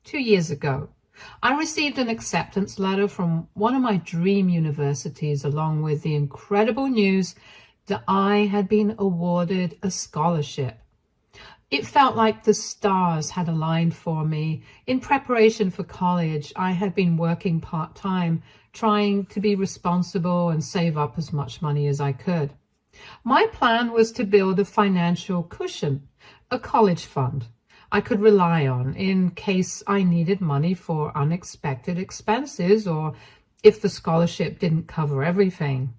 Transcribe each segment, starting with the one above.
2 years ago, I received an acceptance letter from one of my dream universities along with the incredible news that I had been awarded a scholarship. It felt like the stars had aligned for me. In preparation for college, I had been working part-time, trying to be responsible and save up as much money as I could. My plan was to build a financial cushion, a college fund I could rely on in case I needed money for unexpected expenses or if the scholarship didn't cover everything.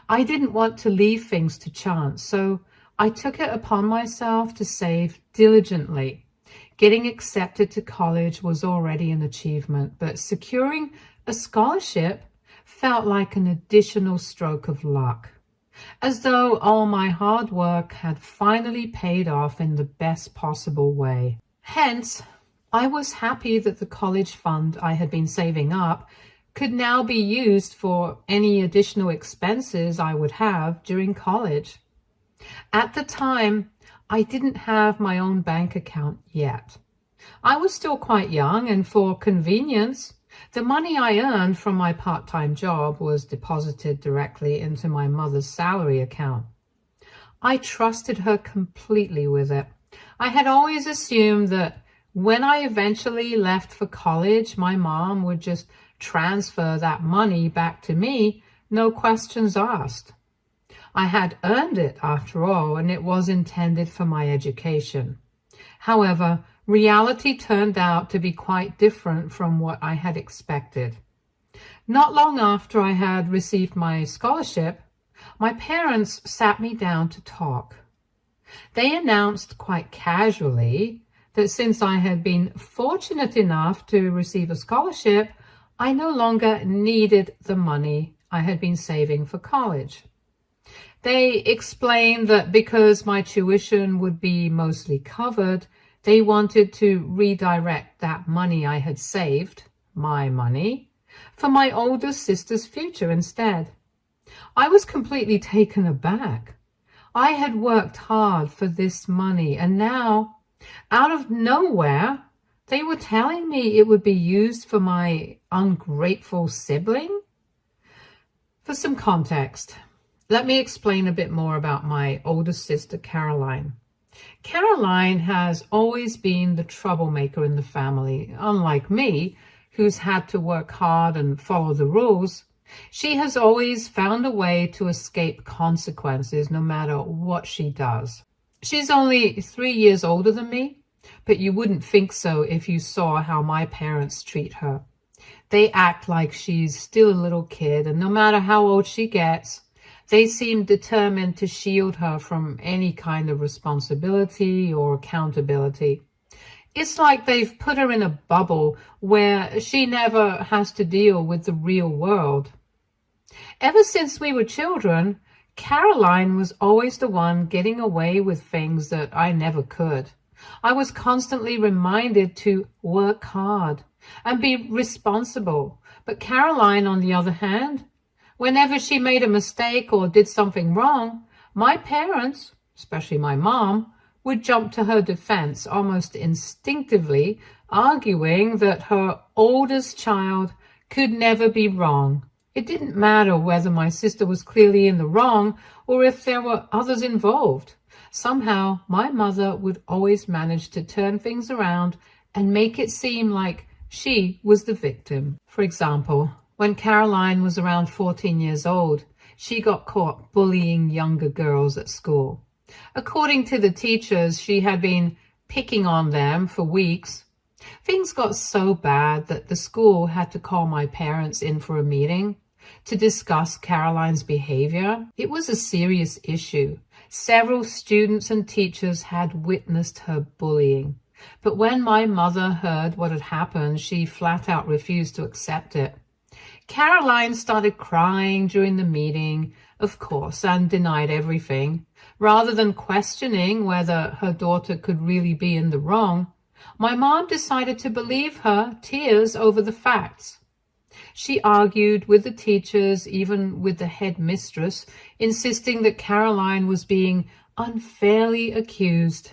I didn't want to leave things to chance, so I took it upon myself to save diligently. Getting accepted to college was already an achievement, but securing a scholarship felt like an additional stroke of luck, as though all my hard work had finally paid off in the best possible way. Hence, I was happy that the college fund I had been saving up could now be used for any additional expenses I would have during college. At the time, I didn't have my own bank account yet. I was still quite young, and for convenience, the money I earned from my part-time job was deposited directly into my mother's salary account. I trusted her completely with it. I had always assumed that when I eventually left for college, my mom would just transfer that money back to me, no questions asked. I had earned it after all, and it was intended for my education. However, reality turned out to be quite different from what I had expected. Not long after I had received my scholarship, my parents sat me down to talk. They announced quite casually that since I had been fortunate enough to receive a scholarship, I no longer needed the money I had been saving for college. They explained that because my tuition would be mostly covered, they wanted to redirect that money I had saved, my money, for my older sister's future instead. I was completely taken aback. I had worked hard for this money, and now, out of nowhere, they were telling me it would be used for my ungrateful sibling? For some context, let me explain a bit more about my older sister, Caroline. Caroline has always been the troublemaker in the family. Unlike me, who's had to work hard and follow the rules, she has always found a way to escape consequences no matter what she does. She's only 3 years older than me, but you wouldn't think so if you saw how my parents treat her. They act like she's still a little kid, and no matter how old she gets, they seem determined to shield her from any kind of responsibility or accountability. It's like they've put her in a bubble where she never has to deal with the real world. Ever since we were children, Caroline was always the one getting away with things that I never could. I was constantly reminded to work hard and be responsible. But Caroline, on the other hand, whenever she made a mistake or did something wrong, my parents, especially my mom, would jump to her defense almost instinctively, arguing that her oldest child could never be wrong. It didn't matter whether my sister was clearly in the wrong or if there were others involved. Somehow, my mother would always manage to turn things around and make it seem like she was the victim. For example, when Caroline was around 14 years old, she got caught bullying younger girls at school. According to the teachers, she had been picking on them for weeks. Things got so bad that the school had to call my parents in for a meeting to discuss Caroline's behavior. It was a serious issue. Several students and teachers had witnessed her bullying. But when my mother heard what had happened, she flat out refused to accept it. Caroline started crying during the meeting, of course, and denied everything. Rather than questioning whether her daughter could really be in the wrong, my mom decided to believe her tears over the facts. She argued with the teachers, even with the headmistress, insisting that Caroline was being unfairly accused.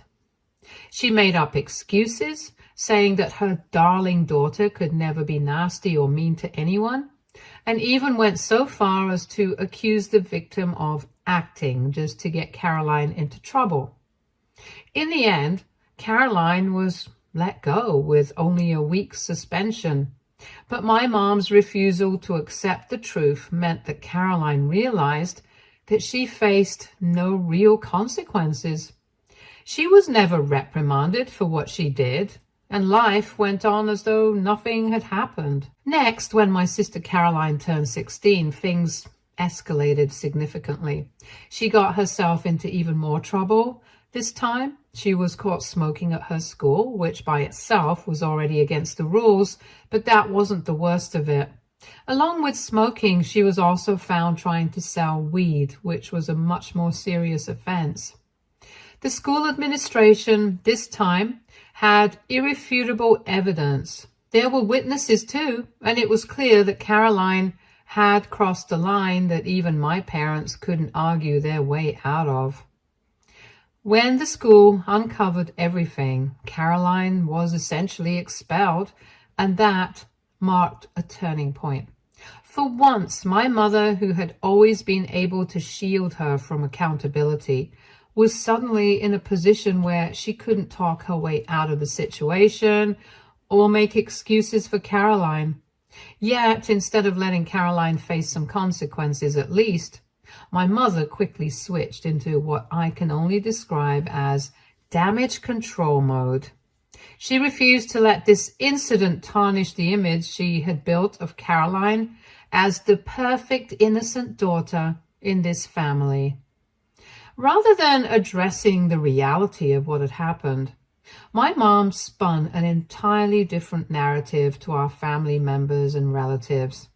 She made up excuses, saying that her darling daughter could never be nasty or mean to anyone, and even went so far as to accuse the victim of acting just to get Caroline into trouble. In the end, Caroline was let go with only a week's suspension. But my mom's refusal to accept the truth meant that Caroline realized that she faced no real consequences. She was never reprimanded for what she did, and life went on as though nothing had happened. Next, when my sister Caroline turned 16, things escalated significantly. She got herself into even more trouble. This time, she was caught smoking at her school, which by itself was already against the rules, but that wasn't the worst of it. Along with smoking, she was also found trying to sell weed, which was a much more serious offense. The school administration, this time, had irrefutable evidence. There were witnesses too, and it was clear that Caroline had crossed a line that even my parents couldn't argue their way out of. When the school uncovered everything, Caroline was essentially expelled, and that marked a turning point. For once, my mother, who had always been able to shield her from accountability, was suddenly in a position where she couldn't talk her way out of the situation or make excuses for Caroline. Yet, instead of letting Caroline face some consequences at least, my mother quickly switched into what I can only describe as damage control mode. She refused to let this incident tarnish the image she had built of Caroline as the perfect innocent daughter in this family. Rather than addressing the reality of what had happened, my mom spun an entirely different narrative to our family members and relatives.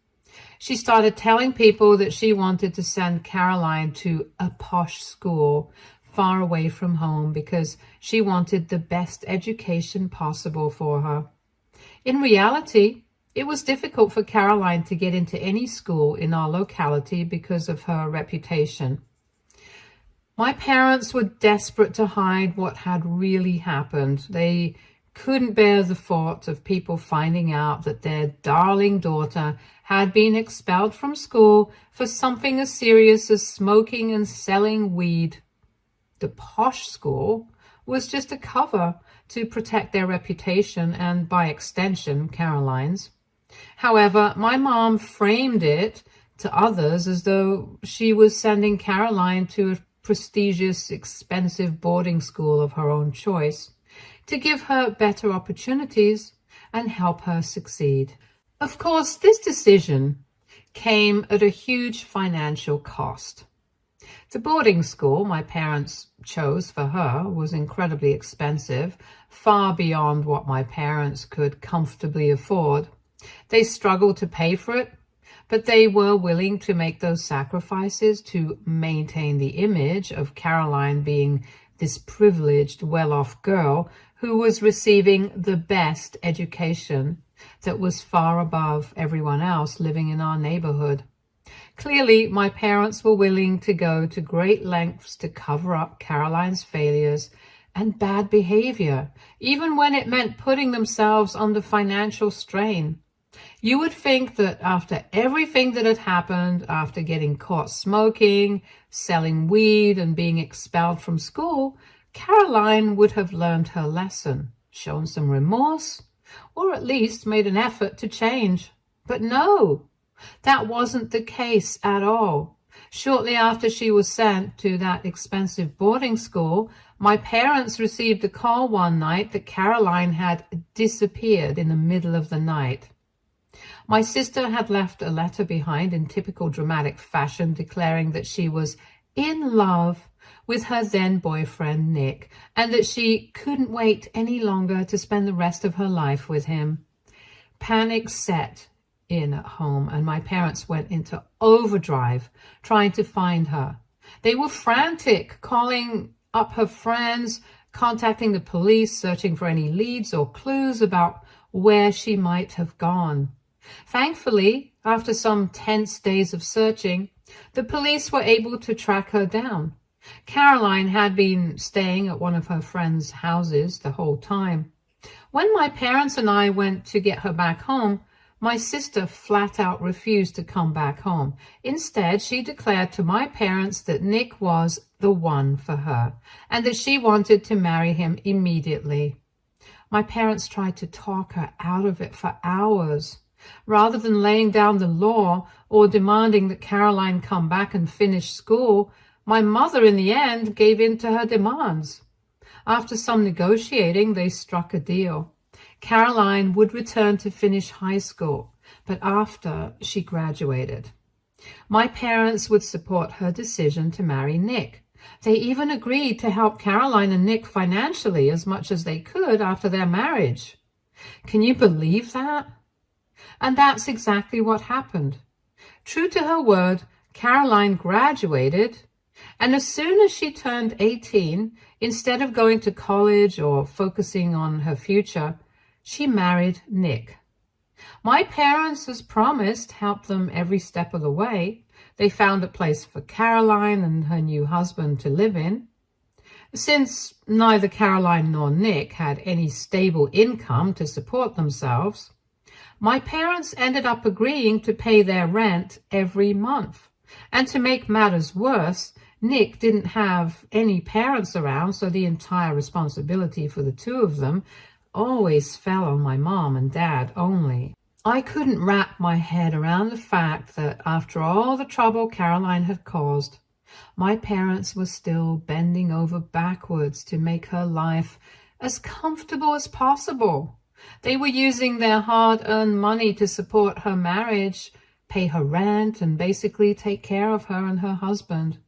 She started telling people that she wanted to send Caroline to a posh school far away from home because she wanted the best education possible for her. In reality, it was difficult for Caroline to get into any school in our locality because of her reputation. My parents were desperate to hide what had really happened. They couldn't bear the thought of people finding out that their darling daughter had been expelled from school for something as serious as smoking and selling weed. The posh school was just a cover to protect their reputation and, by extension, Caroline's. However, my mom framed it to others as though she was sending Caroline to a prestigious, expensive boarding school of her own choice to give her better opportunities and help her succeed. Of course, this decision came at a huge financial cost. The boarding school my parents chose for her was incredibly expensive, far beyond what my parents could comfortably afford. They struggled to pay for it, but they were willing to make those sacrifices to maintain the image of Caroline being this privileged, well-off girl who was receiving the best education that was far above everyone else living in our neighborhood. Clearly, my parents were willing to go to great lengths to cover up Caroline's failures and bad behavior, even when it meant putting themselves under financial strain. You would think that after everything that had happened, after getting caught smoking, selling weed, and being expelled from school, Caroline would have learned her lesson, shown some remorse, or at least made an effort to change. But no, that wasn't the case at all. Shortly after she was sent to that expensive boarding school, my parents received a call one night that Caroline had disappeared in the middle of the night. My sister had left a letter behind in typical dramatic fashion declaring that she was in love with her then boyfriend, Nick, and that she couldn't wait any longer to spend the rest of her life with him. Panic set in at home, and my parents went into overdrive trying to find her. They were frantic, calling up her friends, contacting the police, searching for any leads or clues about where she might have gone. Thankfully, after some tense days of searching, the police were able to track her down. Caroline had been staying at one of her friends' houses the whole time. When my parents and I went to get her back home, my sister flat out refused to come back home. Instead, she declared to my parents that Nick was the one for her and that she wanted to marry him immediately. My parents tried to talk her out of it for hours. Rather than laying down the law or demanding that Caroline come back and finish school, my mother in the end gave in to her demands. After some negotiating, they struck a deal. Caroline would return to finish high school, but after she graduated. My parents would support her decision to marry Nick. They even agreed to help Caroline and Nick financially as much as they could after their marriage. Can you believe that? And that's exactly what happened. True to her word, Caroline graduated, and as soon as she turned 18, instead of going to college or focusing on her future, she married Nick. My parents, as promised, helped them every step of the way. They found a place for Caroline and her new husband to live in. Since neither Caroline nor Nick had any stable income to support themselves, my parents ended up agreeing to pay their rent every month. And to make matters worse, Nick didn't have any parents around, so the entire responsibility for the two of them always fell on my mom and dad only. I couldn't wrap my head around the fact that after all the trouble Caroline had caused, my parents were still bending over backwards to make her life as comfortable as possible. They were using their hard-earned money to support her marriage, pay her rent, and basically take care of her and her husband.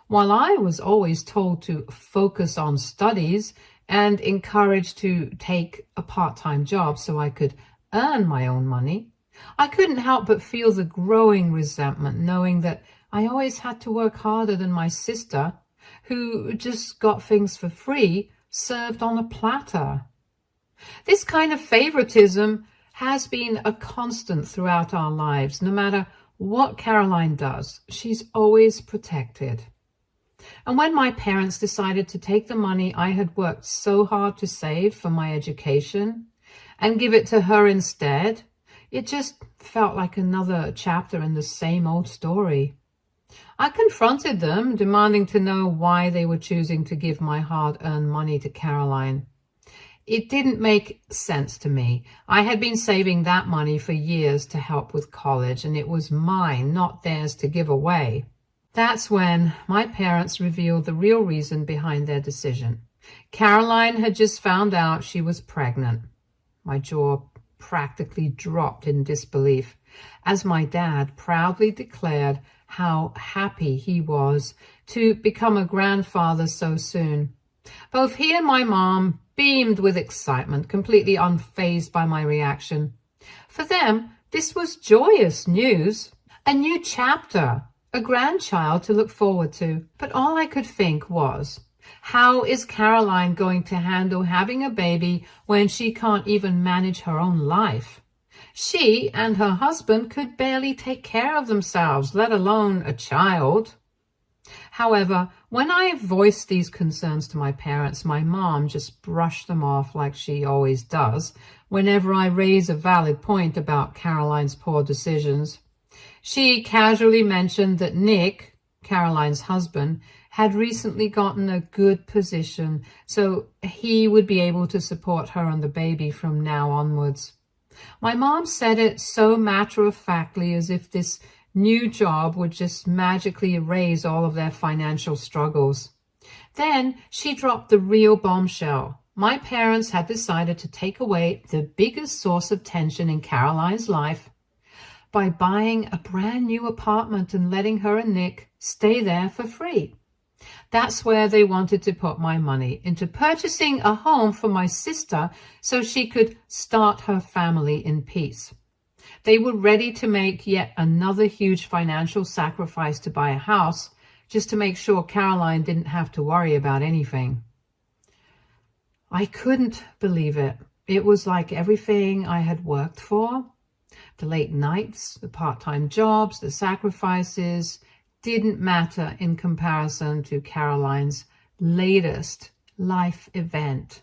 While I was always told to focus on studies and encouraged to take a part-time job so I could earn my own money, I couldn't help but feel the growing resentment knowing that I always had to work harder than my sister, who just got things for free, served on a platter. This kind of favoritism has been a constant throughout our lives. No matter what Caroline does, she's always protected. And when my parents decided to take the money I had worked so hard to save for my education and give it to her instead, it just felt like another chapter in the same old story. I confronted them, demanding to know why they were choosing to give my hard-earned money to Caroline. It didn't make sense to me. I had been saving that money for years to help with college, and it was mine, not theirs to give away. That's when my parents revealed the real reason behind their decision. Caroline had just found out she was pregnant. My jaw practically dropped in disbelief as my dad proudly declared how happy he was to become a grandfather so soon. Both he and my mom beamed with excitement, completely unfazed by my reaction. For them, this was joyous news, a new chapter, a grandchild to look forward to. But all I could think was, how is Caroline going to handle having a baby when she can't even manage her own life? She and her husband could barely take care of themselves, let alone a child. However, when I voiced these concerns to my parents, my mom just brushed them off like she always does whenever I raise a valid point about Caroline's poor decisions. She casually mentioned that Nick, Caroline's husband, had recently gotten a good position, so he would be able to support her and the baby from now onwards. My mom said it so matter-of-factly, as if this new job would just magically erase all of their financial struggles. Then she dropped the real bombshell. My parents had decided to take away the biggest source of tension in Caroline's life by buying a brand new apartment and letting her and Nick stay there for free. That's where they wanted to put my money, into purchasing a home for my sister so she could start her family in peace. They were ready to make yet another huge financial sacrifice to buy a house just to make sure Caroline didn't have to worry about anything. I couldn't believe it. It was like everything I had worked for, the late nights, the part-time jobs, the sacrifices, didn't matter in comparison to Caroline's latest life event.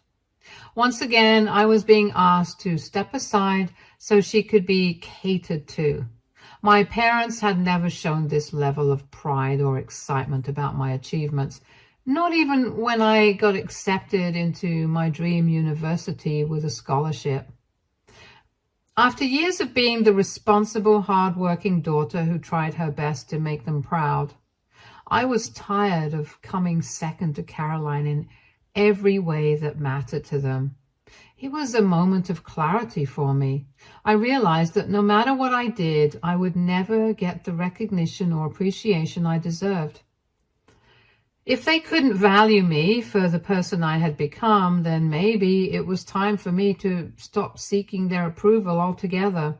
Once again, I was being asked to step aside so she could be catered to. My parents had never shown this level of pride or excitement about my achievements, not even when I got accepted into my dream university with a scholarship. After years of being the responsible, hard-working daughter who tried her best to make them proud, I was tired of coming second to Caroline in every way that mattered to them. It was a moment of clarity for me. I realized that no matter what I did, I would never get the recognition or appreciation I deserved. If they couldn't value me for the person I had become, then maybe it was time for me to stop seeking their approval altogether.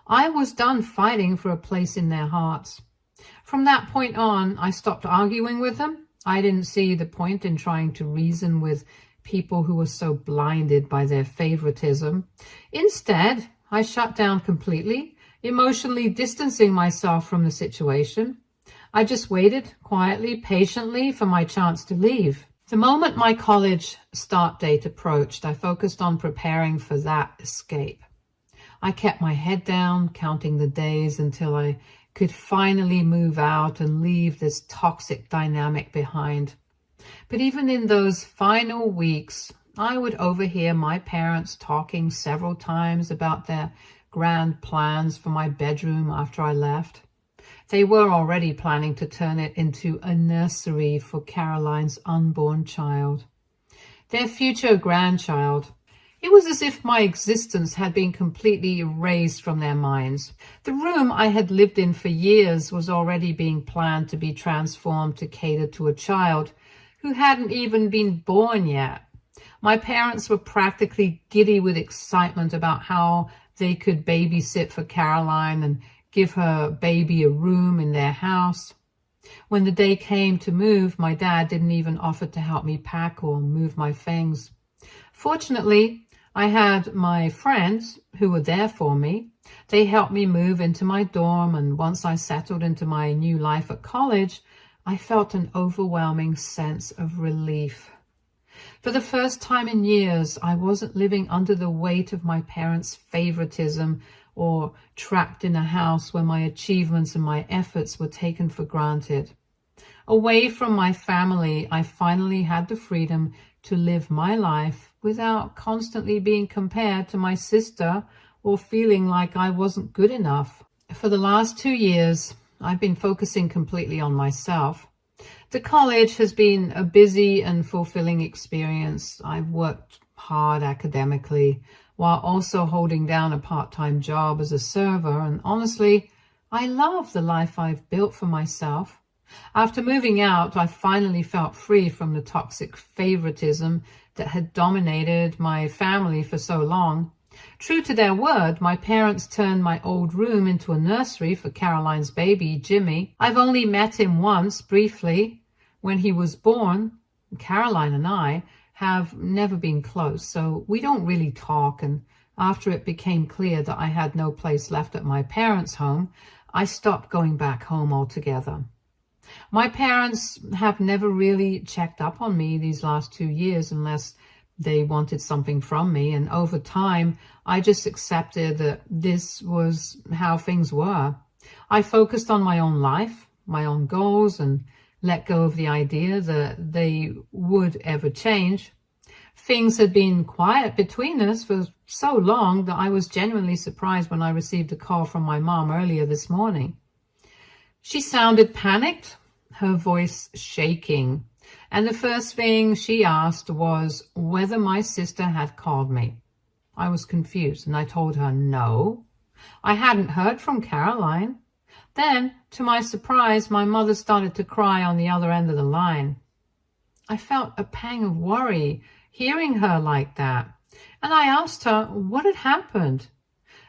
I was done fighting for a place in their hearts. From that point on, I stopped arguing with them. I didn't see the point in trying to reason with people who were so blinded by their favoritism. Instead, I shut down completely, emotionally distancing myself from the situation. I just waited quietly, patiently for my chance to leave. The moment my college start date approached, I focused on preparing for that escape. I kept my head down, counting the days until I could finally move out and leave this toxic dynamic behind. But even in those final weeks, I would overhear my parents talking several times about their grand plans for my bedroom after I left. They were already planning to turn it into a nursery for Caroline's unborn child, their future grandchild. It was as if my existence had been completely erased from their minds. The room I had lived in for years was already being planned to be transformed to cater to a child who hadn't even been born yet. My parents were practically giddy with excitement about how they could babysit for Caroline and give her baby a room in their house. When the day came to move, my dad didn't even offer to help me pack or move my things. Fortunately, I had my friends who were there for me. They helped me move into my dorm, and once I settled into my new life at college, I felt an overwhelming sense of relief. For the first time in years, I wasn't living under the weight of my parents' favoritism or trapped in a house where my achievements and my efforts were taken for granted. Away from my family, I finally had the freedom to live my life without constantly being compared to my sister or feeling like I wasn't good enough. For the last 2 years, I've been focusing completely on myself. The college has been a busy and fulfilling experience. I've worked hard academically while also holding down a part-time job as a server, and honestly, I love the life I've built for myself. After moving out, I finally felt free from the toxic favoritism that had dominated my family for so long. True to their word, my parents turned my old room into a nursery for Caroline's baby, Jimmy. I've only met him once, briefly, when he was born. Caroline and I have never been close, so we don't really talk, and after it became clear that I had no place left at my parents' home, I stopped going back home altogether. My parents have never really checked up on me these last 2 years unless they wanted something from me, and over time, I just accepted that this was how things were. I focused on my own life, my own goals, and let go of the idea that they would ever change. Things had been quiet between us for so long that I was genuinely surprised when I received a call from my mom earlier this morning. She sounded panicked, her voice shaking, and the first thing she asked was whether my sister had called me. I was confused, and I told her no. I hadn't heard from Caroline. Then, to my surprise, my mother started to cry on the other end of the line. I felt a pang of worry hearing her like that, and I asked her what had happened.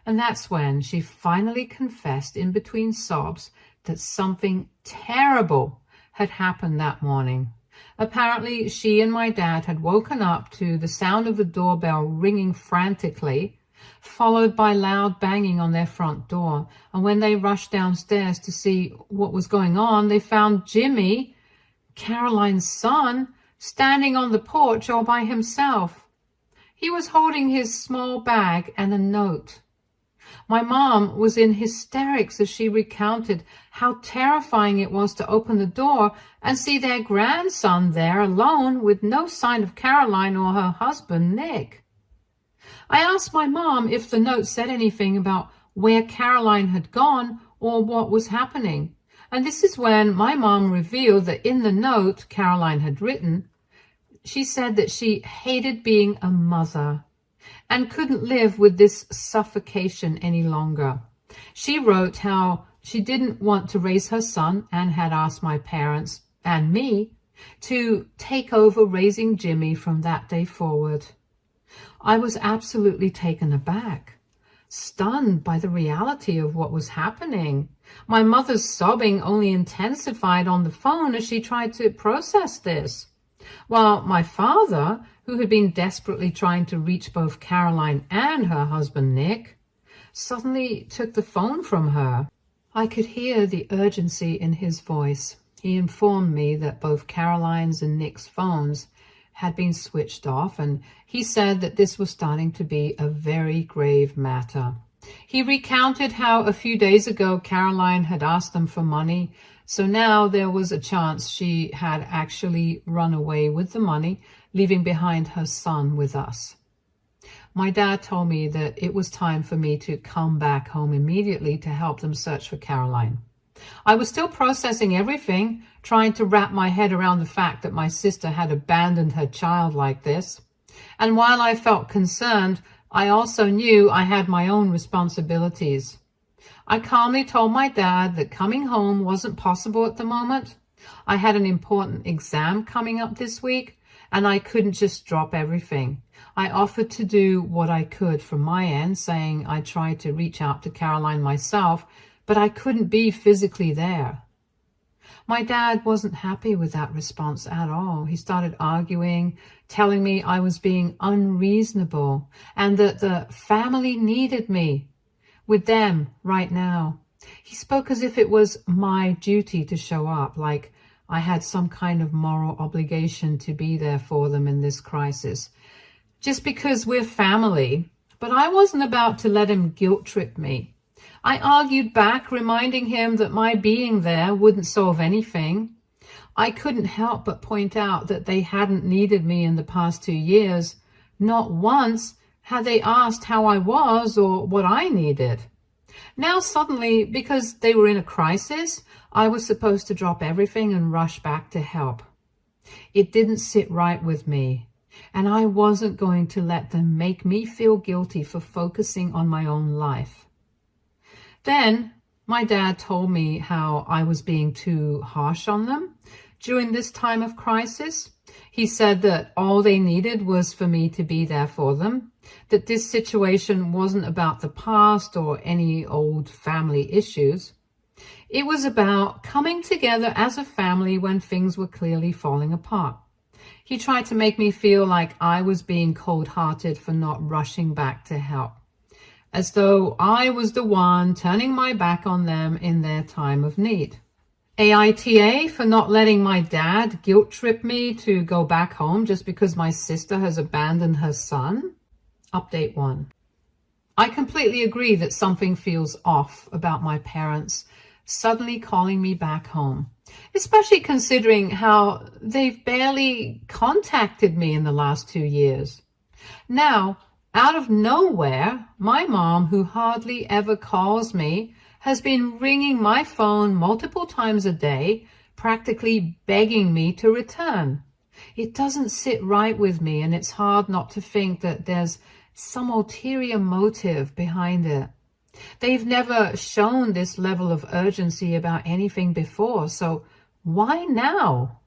And that's when she finally confessed in between sobs that something terrible had happened that morning. Apparently, she and my dad had woken up to the sound of the doorbell ringing frantically, followed by loud banging on their front door. And when they rushed downstairs to see what was going on, they found Jimmy, Caroline's son, standing on the porch all by himself. He was holding his small bag and a note. My mom was in hysterics as she recounted how terrifying it was to open the door and see their grandson there alone with no sign of Caroline or her husband, Nick. I asked my mom if the note said anything about where Caroline had gone or what was happening. And this is when my mom revealed that in the note Caroline had written, she said that she hated being a mother and couldn't live with this suffocation any longer. She wrote how she didn't want to raise her son and had asked my parents and me to take over raising Jimmy from that day forward. I was absolutely taken aback, stunned by the reality of what was happening. My mother's sobbing only intensified on the phone as she tried to process this, while my father, who had been desperately trying to reach both Caroline and her husband Nick, suddenly took the phone from her. I could hear the urgency in his voice. He informed me that both Caroline's and Nick's phones had been switched off, and he said that this was starting to be a very grave matter. He recounted how a few days ago Caroline had asked them for money, so now there was a chance she had actually run away with the money, leaving behind her son with us. My dad told me that it was time for me to come back home immediately to help them search for Caroline. I was still processing everything, trying to wrap my head around the fact that my sister had abandoned her child like this. And while I felt concerned, I also knew I had my own responsibilities. I calmly told my dad that coming home wasn't possible at the moment. I had an important exam coming up this week, and I couldn't just drop everything. I offered to do what I could from my end, saying I tried to reach out to Caroline myself, but I couldn't be physically there. My dad wasn't happy with that response at all. He started arguing, telling me I was being unreasonable and that the family needed me with them right now. He spoke as if it was my duty to show up, like I had some kind of moral obligation to be there for them in this crisis, just because we're family. But I wasn't about to let him guilt trip me. I argued back, reminding him that my being there wouldn't solve anything. I couldn't help but point out that they hadn't needed me in the past 2 years. Not once had they asked how I was or what I needed. Now suddenly, because they were in a crisis, I was supposed to drop everything and rush back to help. It didn't sit right with me, and I wasn't going to let them make me feel guilty for focusing on my own life. Then my dad told me how I was being too harsh on them during this time of crisis. He said that all they needed was for me to be there for them, that this situation wasn't about the past or any old family issues. It was about coming together as a family when things were clearly falling apart. He tried to make me feel like I was being cold-hearted for not rushing back to help, as though I was the one turning my back on them in their time of need. AITA for not letting my dad guilt trip me to go back home just because my sister has abandoned her son. Update 1. I completely agree that something feels off about my parents suddenly calling me back home, especially considering how they've barely contacted me in the last 2 years. Now, out of nowhere, my mom, who hardly ever calls me, has been ringing my phone multiple times a day, practically begging me to return. It doesn't sit right with me, and it's hard not to think that there's some ulterior motive behind it. They've never shown this level of urgency about anything before, so why now?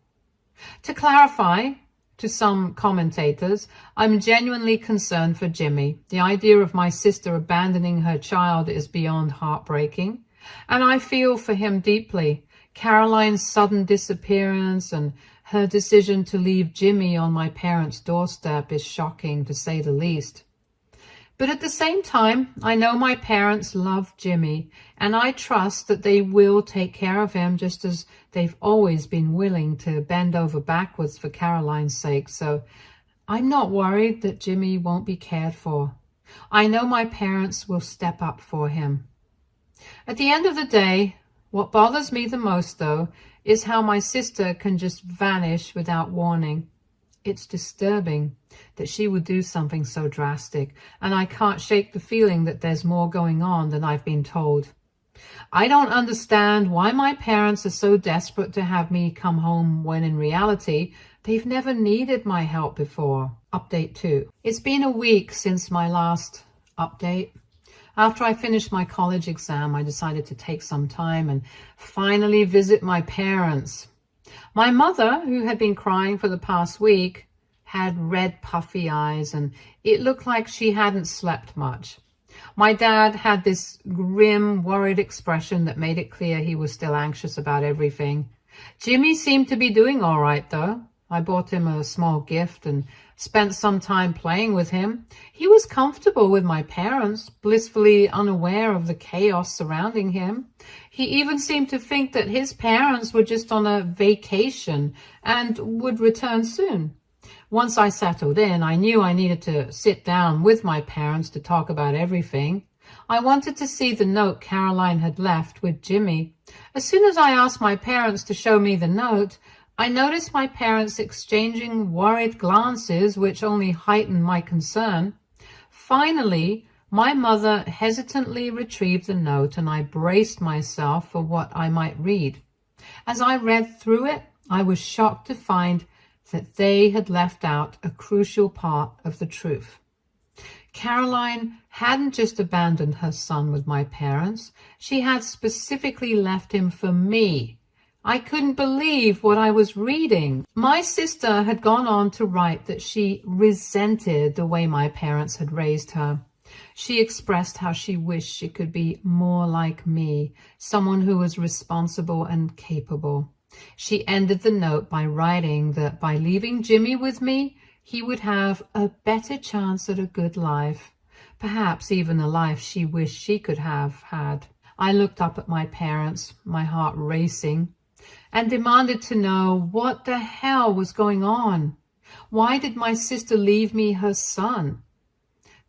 To clarify, to some commentators, I'm genuinely concerned for Jimmy. The idea of my sister abandoning her child is beyond heartbreaking, and I feel for him deeply. Caroline's sudden disappearance and her decision to leave Jimmy on my parents' doorstep is shocking, to say the least. But at the same time, I know my parents love Jimmy, and I trust that they will take care of him just as they've always been willing to bend over backwards for Caroline's sake. So I'm not worried that Jimmy won't be cared for. I know my parents will step up for him. At the end of the day, what bothers me the most, though, is how my sister can just vanish without warning. It's disturbing that she would do something so drastic, and I can't shake the feeling that there's more going on than I've been told. I don't understand why my parents are so desperate to have me come home when in reality, they've never needed my help before. Update 2. It's been a week since my last update. After I finished my college exam, I decided to take some time and finally visit my parents. My mother, who had been crying for the past week, had red puffy eyes and it looked like she hadn't slept much. My dad had this grim, worried expression that made it clear he was still anxious about everything. Jimmy seemed to be doing all right, though. I bought him a small gift and spent some time playing with him. He was comfortable with my parents, blissfully unaware of the chaos surrounding him. He even seemed to think that his parents were just on a vacation and would return soon. Once I settled in, I knew I needed to sit down with my parents to talk about everything. I wanted to see the note Caroline had left with Jimmy. As soon as I asked my parents to show me the note, I noticed my parents exchanging worried glances, which only heightened my concern. Finally, my mother hesitantly retrieved the note, and I braced myself for what I might read. As I read through it, I was shocked to find that they had left out a crucial part of the truth. Caroline hadn't just abandoned her son with my parents. She had specifically left him for me. I couldn't believe what I was reading. My sister had gone on to write that she resented the way my parents had raised her. She expressed how she wished she could be more like me, someone who was responsible and capable. She ended the note by writing that by leaving Jimmy with me, he would have a better chance at a good life, perhaps even a life she wished she could have had. I looked up at my parents, my heart racing, and demanded to know what the hell was going on. Why did my sister leave me her son?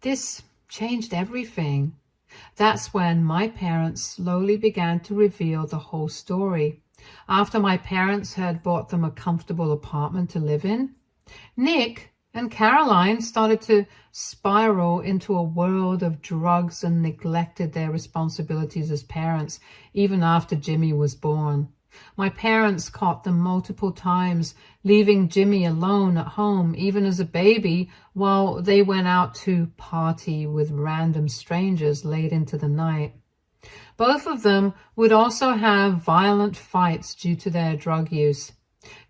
This changed everything. That's when my parents slowly began to reveal the whole story. After my parents had bought them a comfortable apartment to live in, Nick and Caroline started to spiral into a world of drugs and neglected their responsibilities as parents, even after Jimmy was born. My parents caught them multiple times, leaving Jimmy alone at home, even as a baby, while they went out to party with random strangers late into the night. Both of them would also have violent fights due to their drug use.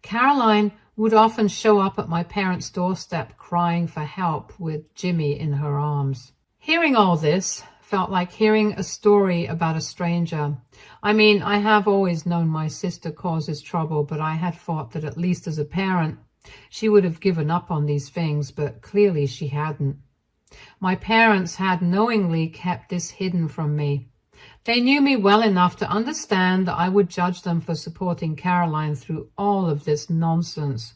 Caroline would often show up at my parents' doorstep crying for help with Jimmy in her arms. Hearing all this felt like hearing a story about a stranger. I mean, I have always known my sister causes trouble, but I had thought that at least as a parent, she would have given up on these things, but clearly she hadn't. My parents had knowingly kept this hidden from me. They knew me well enough to understand that I would judge them for supporting Caroline through all of this nonsense.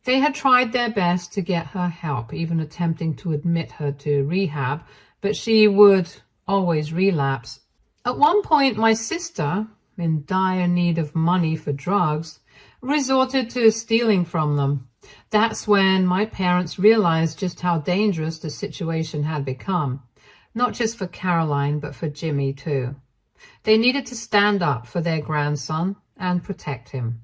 They had tried their best to get her help, even attempting to admit her to rehab, but she would always relapse. At one point, my sister, in dire need of money for drugs, resorted to stealing from them. That's when my parents realized just how dangerous the situation had become. Not just for Caroline, but for Jimmy too. They needed to stand up for their grandson and protect him.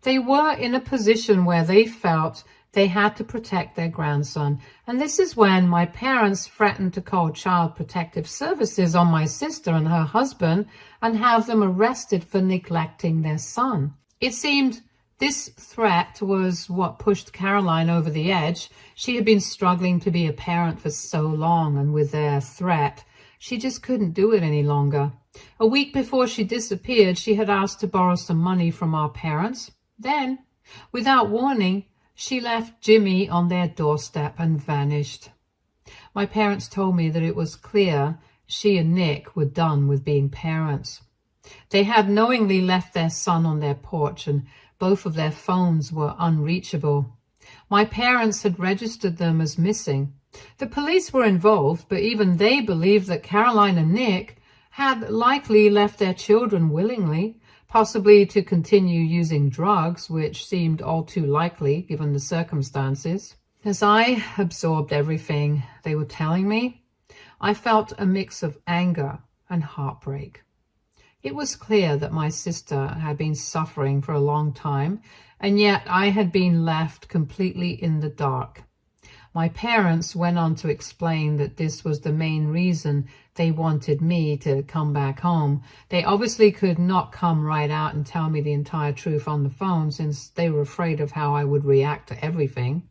They were in a position where they felt they had to protect their grandson, and this is when my parents threatened to call Child Protective Services on my sister and her husband and have them arrested for neglecting their son. It seemed this threat was what pushed Caroline over the edge. She had been struggling to be a parent for so long, and with their threat, she just couldn't do it any longer. A week before she disappeared, she had asked to borrow some money from our parents. Then, without warning, she left Jimmy on their doorstep and vanished. My parents told me that it was clear she and Nick were done with being parents. They had knowingly left their son on their porch, and both of their phones were unreachable. My parents had registered them as missing. The police were involved, but even they believed that Caroline and Nick had likely left their children willingly, possibly to continue using drugs, which seemed all too likely given the circumstances. As I absorbed everything they were telling me, I felt a mix of anger and heartbreak. It was clear that my sister had been suffering for a long time, and yet I had been left completely in the dark. My parents went on to explain that this was the main reason they wanted me to come back home. They obviously could not come right out and tell me the entire truth on the phone, since they were afraid of how I would react to everything.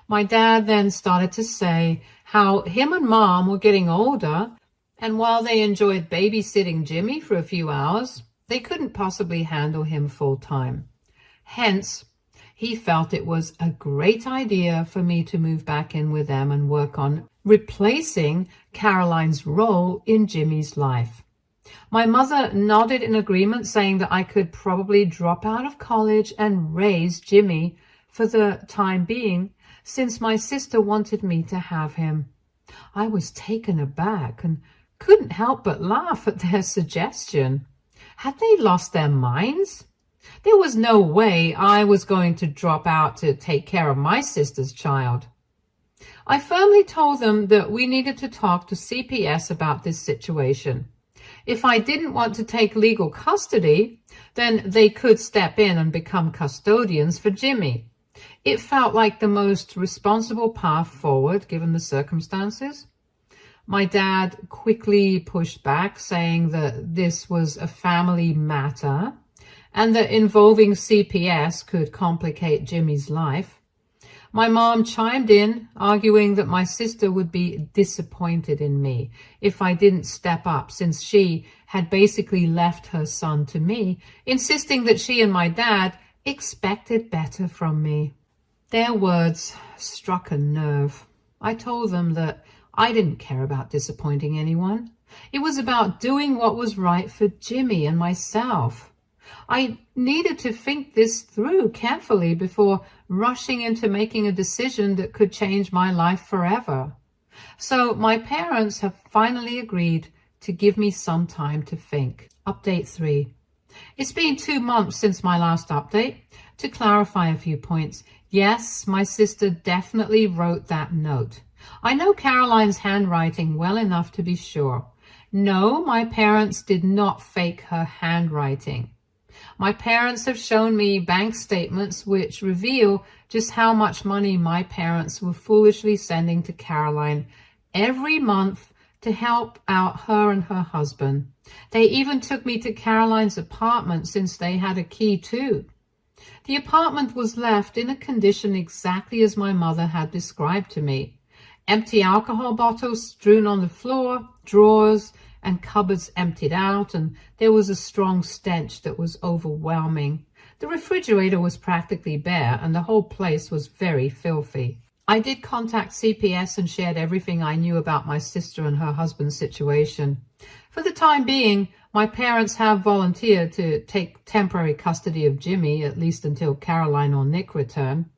My dad then started to say how him and Mom were getting older, and while they enjoyed babysitting Jimmy for a few hours, they couldn't possibly handle him full time. Hence, he felt it was a great idea for me to move back in with them and work on replacing Caroline's role in Jimmy's life. My mother nodded in agreement, saying that I could probably drop out of college and raise Jimmy for the time being, since my sister wanted me to have him. I was taken aback and couldn't help but laugh at their suggestion. Had they lost their minds? There was no way I was going to drop out to take care of my sister's child. I firmly told them that we needed to talk to CPS about this situation. If I didn't want to take legal custody, then they could step in and become custodians for Jimmy. It felt like the most responsible path forward given the circumstances. My dad quickly pushed back, saying that this was a family matter and that involving CPS could complicate Jimmy's life. My mom chimed in, arguing that my sister would be disappointed in me if I didn't step up, since she had basically left her son to me, insisting that she and my dad expected better from me. Their words struck a nerve. I told them that I didn't care about disappointing anyone. It was about doing what was right for Jimmy and myself. I needed to think this through carefully before rushing into making a decision that could change my life forever. So my parents have finally agreed to give me some time to think. Update 3. It's been 2 months since my last update. To clarify a few points, yes, my sister definitely wrote that note. I know Caroline's handwriting well enough to be sure. No, my parents did not fake her handwriting. My parents have shown me bank statements which reveal just how much money my parents were foolishly sending to Caroline every month to help out her and her husband. They even took me to Caroline's apartment, since they had a key too. The apartment was left in a condition exactly as my mother had described to me. Empty alcohol bottles strewn on the floor, drawers and cupboards emptied out, and there was a strong stench that was overwhelming. The refrigerator was practically bare, and the whole place was very filthy. I did contact CPS and shared everything I knew about my sister and her husband's situation. For the time being, my parents have volunteered to take temporary custody of Jimmy, at least until Caroline or Nick return.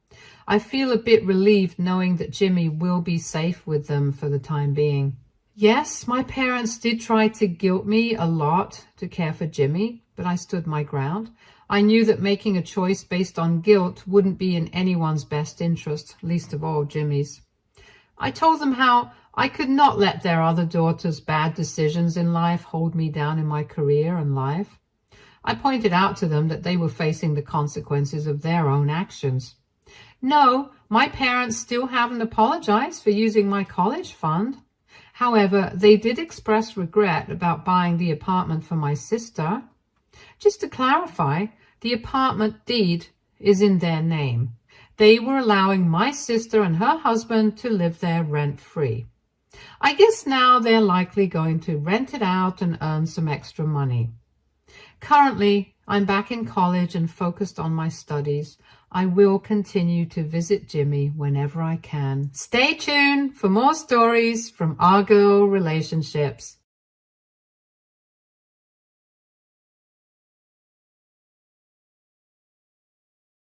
I feel a bit relieved knowing that Jimmy will be safe with them for the time being. Yes, my parents did try to guilt me a lot to care for Jimmy, but I stood my ground. I knew that making a choice based on guilt wouldn't be in anyone's best interest, least of all Jimmy's. I told them how I could not let their other daughter's bad decisions in life hold me down in my career and life. I pointed out to them that they were facing the consequences of their own actions. No, my parents still haven't apologized for using my college fund. However, they did express regret about buying the apartment for my sister. Just to clarify, the apartment deed is in their name. They were allowing my sister and her husband to live there rent-free. I guess now they're likely going to rent it out and earn some extra money. Currently, I'm back in college and focused on my studies. I will continue to visit Jimmy whenever I can. Stay tuned for more stories from our girl relationships.